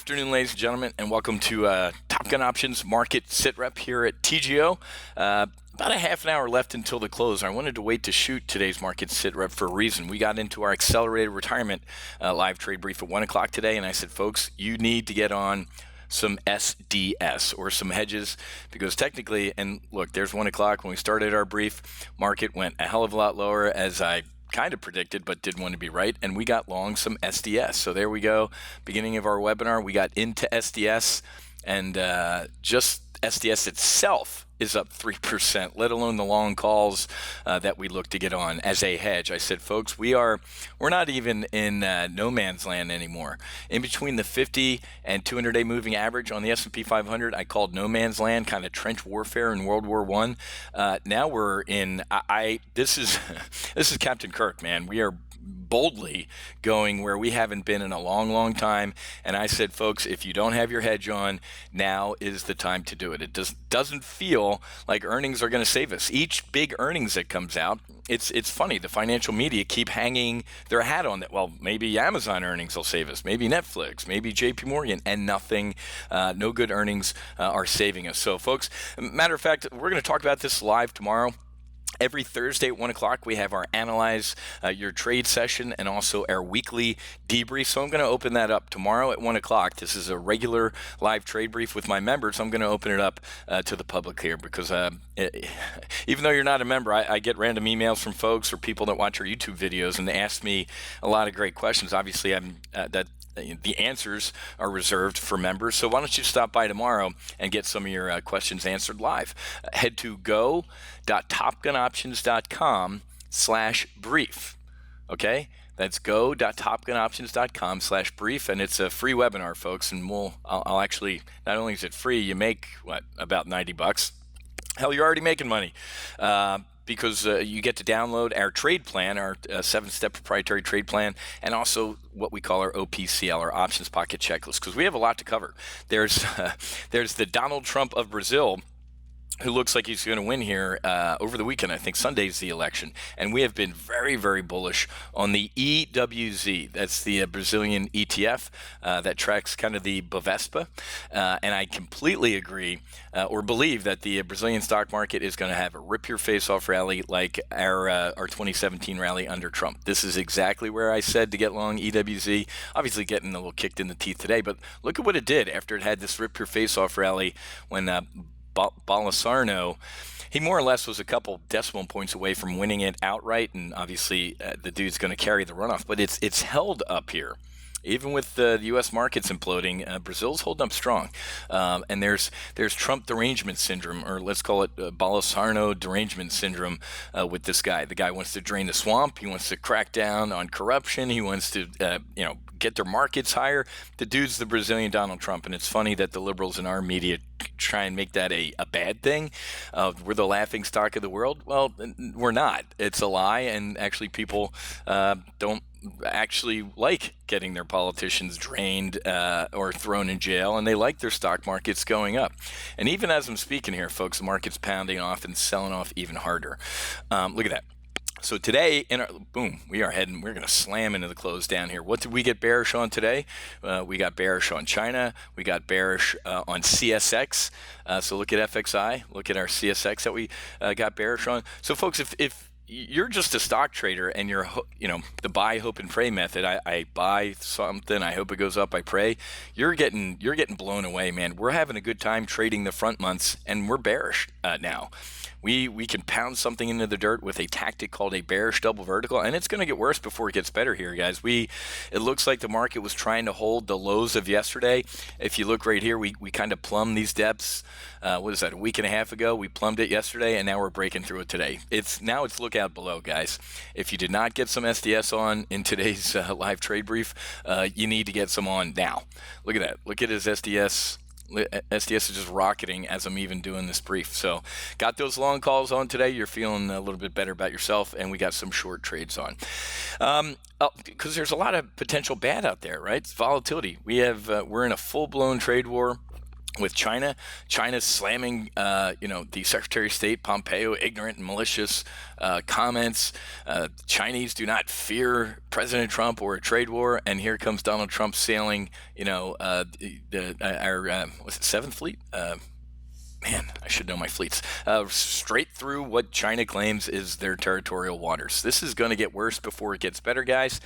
Afternoon, ladies and gentlemen, and welcome to Top Gun Options Market SITREP here at TGO. About a half an hour left until the close. I wanted to wait to shoot today's market SITREP for a reason. We got into our accelerated retirement live trade brief at 1 o'clock today, and I said, folks, you need to get on some SDS or some hedges, because technically, and look, there's 1 o'clock when we started our brief, market went a hell of a lot lower, as I kind of predicted, but didn't want to be right, and we got long some SDS. So there we go. Beginning of our webinar, we got into SDS, and just SDS itself is up 3%, let alone the long calls that we look to get on as a hedge. I said, folks, we're not even in no man's land anymore. In between the 50 and 200-day moving average on the S&P 500, I called no man's land, kind of trench warfare in World War I. Now we're in. This is this is Captain Kirk, man. We are boldly going where we haven't been in a long, long time. And I said, folks, if you don't have your hedge on, now is the time to do it. It doesn't feel like earnings are going to save us. Each big earnings that comes out, it's funny. The financial media keep hanging their hat on that. Well, maybe Amazon earnings will save us. Maybe Netflix, maybe JP Morgan, and nothing. No good earnings are saving us. So, folks, matter of fact, we're going to talk about this live tomorrow. Every Thursday at 1 o'clock, we have our Analyze Your Trade session and also our weekly debrief. So I'm going to open that up tomorrow at 1 o'clock. This is a regular live trade brief with my members. I'm going to open it up to the public here because even though you're not a member, I get random emails from folks or people that watch our YouTube videos, and they ask me a lot of great questions. Obviously, the answers are reserved for members. So why don't you stop by tomorrow and get some of your questions answered live. Head to go.topgunoptions.com/brief. Okay? That's go.topgunoptions.com/brief, and it's a free webinar, folks. And I'll actually, not only is it free, you make about $90. Hell, you're already making money. Because you get to download our trade plan, our 7-step proprietary trade plan, and also what we call our OPCL, our options pocket checklist, because we have a lot to cover. There's the Donald Trump of Brazil, who looks like he's going to win here over the weekend. I think Sunday's the election. And we have been very, very bullish on the EWZ. That's the Brazilian ETF that tracks kind of the Bovespa. And I completely agree or believe that the Brazilian stock market is going to have a rip-your-face-off rally like our 2017 rally under Trump. This is exactly where I said to get long EWZ. Obviously getting a little kicked in the teeth today, but look at what it did after it had this rip-your-face-off rally when Bolsonaro, he more or less was a couple decimal points away from winning it outright, and obviously the dude's going to carry the runoff. But it's held up here, even with the U.S. markets imploding. Brazil's holding up strong, and there's Trump derangement syndrome, or let's call it Bolsonaro derangement syndrome, with this guy. The guy wants to drain the swamp. He wants to crack down on corruption. He wants to get their markets higher. The dude's the Brazilian Donald Trump, and it's funny that the liberals in our media try and make that a bad thing. We're the laughing stock of the world. Well, we're not. It's a lie, and actually people don't actually like getting their politicians drained or thrown in jail, and they like their stock markets going up. And even as I'm speaking here, folks, the market's pounding off and selling off even harder. Look at that. So today, we're going to slam into the close down here. What did we get bearish on today? We got bearish on China. We got bearish on CSX. So look at FXI. Look at our CSX that we got bearish on. So folks, if you're just a stock trader and you're, the buy, hope, and pray method. I buy something, I hope it goes up, I pray. You're getting blown away, man. We're having a good time trading the front months, and we're bearish now. We can pound something into the dirt with a tactic called a bearish double vertical, and it's going to get worse before it gets better here, guys. It looks like the market was trying to hold the lows of yesterday. If you look right here, we kind of plumbed these depths. What is that, a week and a half ago? We plumbed it yesterday, and now we're breaking through it today. It's look out below, guys. If you did not get some SDS on in today's live trade brief, you need to get some on now. Look at that. Look at his SDS. SDS is just rocketing as I'm even doing this brief. So got those long calls on today. You're feeling a little bit better about yourself, and we got some short trades on. Because there's a lot of potential bad out there, right? It's volatility. We're in a full-blown trade war. with China. China's slamming, the Secretary of State Pompeo, ignorant and malicious comments. Chinese do not fear President Trump or a trade war, and here comes Donald Trump sailing, our was it Seventh Fleet? Man, I should know my fleets. Straight through what China claims is their territorial waters. This is going to get worse before it gets better, guys.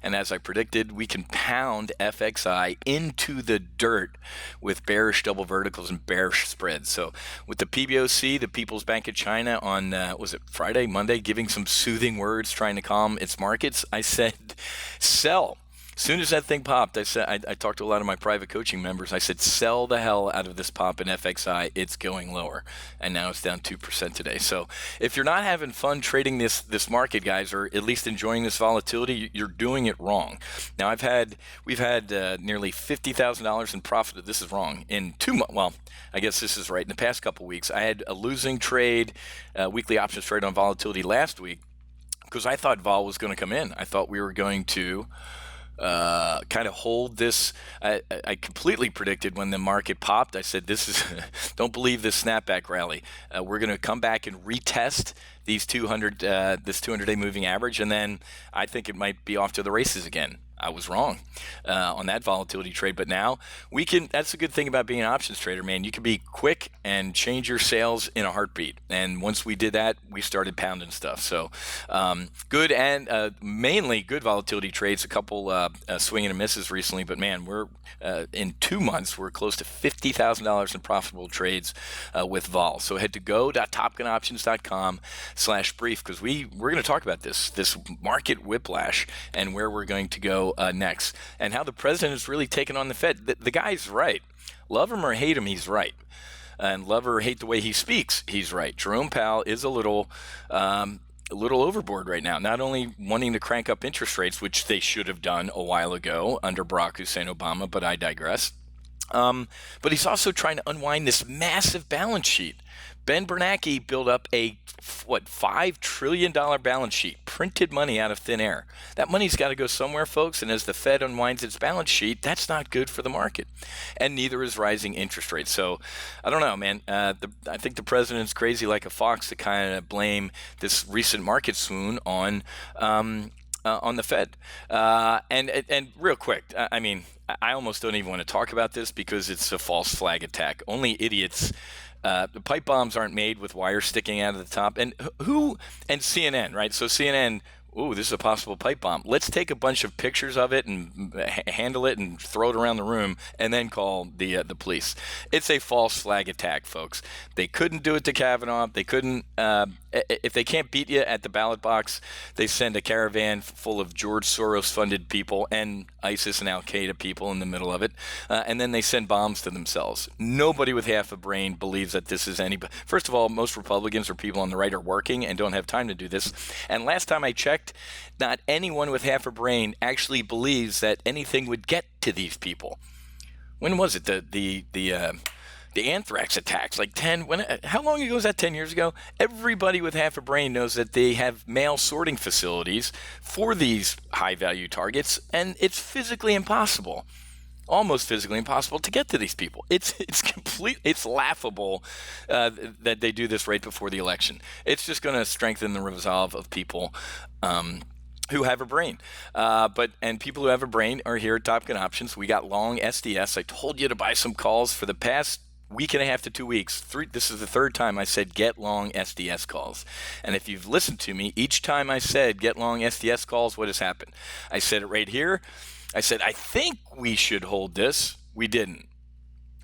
And as I predicted, we can pound FXI into the dirt with bearish double verticals and bearish spreads. So with the PBOC, the People's Bank of China, on, was it Friday, Monday, giving some soothing words, trying to calm its markets, I said, sell. As soon as that thing popped, I said, I talked to a lot of my private coaching members. I said, sell the hell out of this pop in FXI. It's going lower. And now it's down 2% today. So if you're not having fun trading this market, guys, or at least enjoying this volatility, you're doing it wrong. Now, we've had nearly $50,000 in profit. This is wrong. In 2 months, well, I guess this is right. In the past couple weeks, I had a losing trade, weekly options trade on volatility last week because I thought vol was going to come in. I thought we were going to kind of hold this. I completely predicted when the market popped. I said, "This is don't believe this snapback rally. We're going to come back and retest these 200 this 200-day moving average, and then I think it might be off to the races again." I was wrong on that volatility trade, but now we can. That's a good thing about being an options trader, man. You can be quick and change your sales in a heartbeat. And once we did that, we started pounding stuff. So good and mainly good volatility trades. A couple swinging and misses recently, but man, we're in 2 months we're close to $50,000 in profitable trades with vol. So head to go.topgunoptions.com/brief because we're going to talk about this market whiplash and where we're going to go next, and how the president is really taking on the Fed. The guy's right. Love him or hate him, he's right. And love or hate the way he speaks, he's right. Jerome Powell is a little overboard right now, not only wanting to crank up interest rates, which they should have done a while ago under Barack Hussein Obama, but I digress. But he's also trying to unwind this massive balance sheet. Ben Bernanke built up a $5 trillion balance sheet, printed money out of thin air. That money's got to go somewhere, folks. And as the Fed unwinds its balance sheet, that's not good for the market. And neither is rising interest rates. So I don't know, man. I think the president's crazy like a fox to kind of blame this recent market swoon on the Fed. And real quick, I mean, I almost don't even want to talk about this because it's a false flag attack. Only idiots. The pipe bombs aren't made with wires sticking out of the top. And CNN, right? So CNN, this is a possible pipe bomb. Let's take a bunch of pictures of it and handle it and throw it around the room and then call the police. It's a false flag attack, folks. They couldn't do it to Kavanaugh. They couldn't. If they can't beat you at the ballot box, they send a caravan full of George Soros-funded people and ISIS and Al-Qaeda people in the middle of it, and then they send bombs to themselves. Nobody with half a brain believes that this is any. First of all, most Republicans or people on the right are working and don't have time to do this. And last time I checked, not anyone with half a brain actually believes that anything would get to these people. When was it? The anthrax attacks, like how long ago was that? 10 years ago? Everybody with half a brain knows that they have mail sorting facilities for these high value targets, and it's physically impossible, almost physically impossible to get to these people. It's laughable that they do this right before the election. It's just going to strengthen the resolve of people who have a brain. And people who have a brain are here at Top Gun Options. We got long SDS. I told you to buy some calls for the past week and a half to 2 weeks. This is the third time I said get long SDS calls. And if you've listened to me, each time I said get long SDS calls, what has happened? I said it right here. I said, I think we should hold this. We didn't.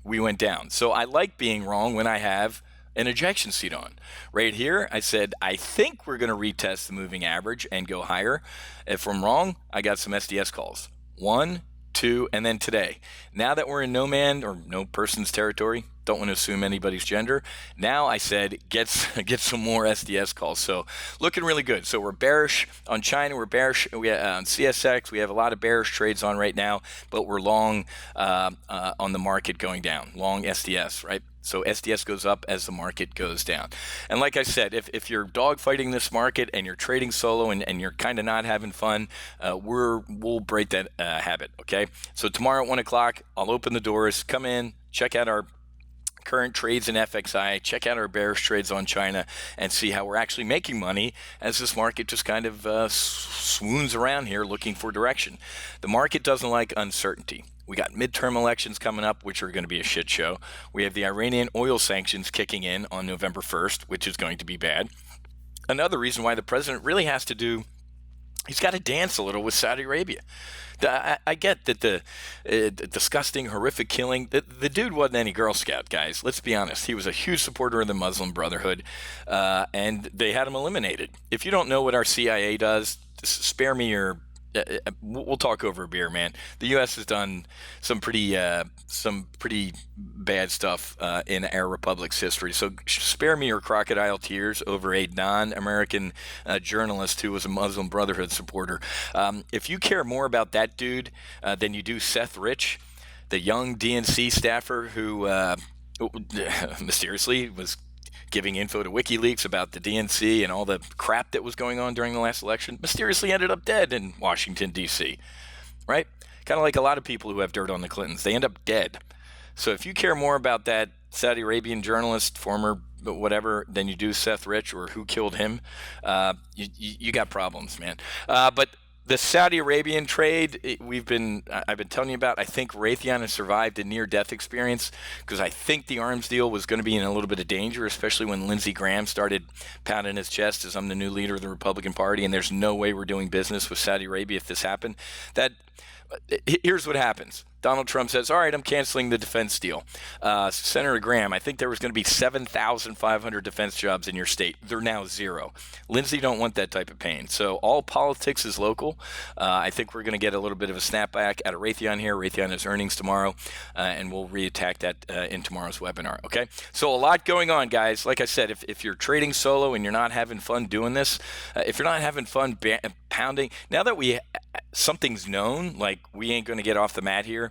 We went down. So I like being wrong when I have an ejection seat on. Right here, I said, I think we're going to retest the moving average and go higher. If I'm wrong, I got some SDS calls. 1, 2, and then today. Now that we're in no man or no person's territory, don't want to assume anybody's gender. Now I said get some more SDS calls. So looking really good. So we're bearish on China. We're bearish on CSX. We have a lot of bearish trades on right now, but we're long on the market going down. Long SDS, right? So SDS goes up as the market goes down. And like I said, if you're dogfighting this market and you're trading solo and you're kind of not having fun, we'll break that habit, okay? So tomorrow at 1 o'clock, I'll open the doors. Come in, check out our current trades in FXI, check out our bearish trades on China, and see how we're actually making money as this market just kind of swoons around here looking for direction. The market doesn't like uncertainty. We got midterm elections coming up, which are going to be a shit show. We have the Iranian oil sanctions kicking in on November 1st, which is going to be bad. Another reason why the president really has to do, he's got to dance a little with Saudi Arabia. I get that the disgusting, horrific killing, the dude wasn't any Girl Scout, guys. Let's be honest. He was a huge supporter of the Muslim Brotherhood, and they had him eliminated. If you don't know what our CIA does, spare me your... we'll talk over a beer, man. The U.S. has done some pretty bad stuff in our republic's history. So spare me your crocodile tears over a non-American journalist who was a Muslim Brotherhood supporter. If you care more about that dude than you do Seth Rich, the young DNC staffer who mysteriously was giving info to WikiLeaks about the DNC and all the crap that was going on during the last election, mysteriously ended up dead in Washington, D.C., right? Kind of like a lot of people who have dirt on the Clintons. They end up dead. So if you care more about that Saudi Arabian journalist, former whatever, than you do Seth Rich or who killed him, you got problems, man. But the Saudi Arabian trade, I've been telling you about. I think Raytheon has survived a near-death experience because I think the arms deal was going to be in a little bit of danger, especially when Lindsey Graham started pounding his chest as I'm the new leader of the Republican Party, and there's no way we're doing business with Saudi Arabia if this happened. Here's what happens. Donald Trump says, all right, I'm canceling the defense deal. Senator Graham, I think there was going to be 7,500 defense jobs in your state. They're now 0. Lindsey don't want that type of pain. So all politics is local. I think we're going to get a little bit of a snapback out of Raytheon here. Raytheon has earnings tomorrow, and we'll reattack that in tomorrow's webinar, okay? So a lot going on, guys. Like I said, if you're trading solo and you're not having fun doing this, if you're not having fun pounding, now that something's known, like we ain't going to get off the mat here,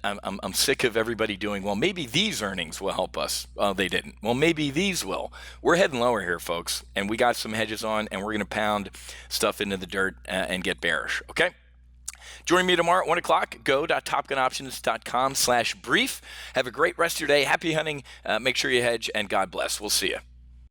I'm sick of everybody doing, well, maybe these earnings will help us. Oh, they didn't. Well, maybe these will. We're heading lower here, folks, and we got some hedges on, and we're going to pound stuff into the dirt and get bearish, okay? Join me tomorrow at 1 o'clock. Go.topgunoptions.com/brief. Have a great rest of your day. Happy hunting. Make sure you hedge, and God bless. We'll see you.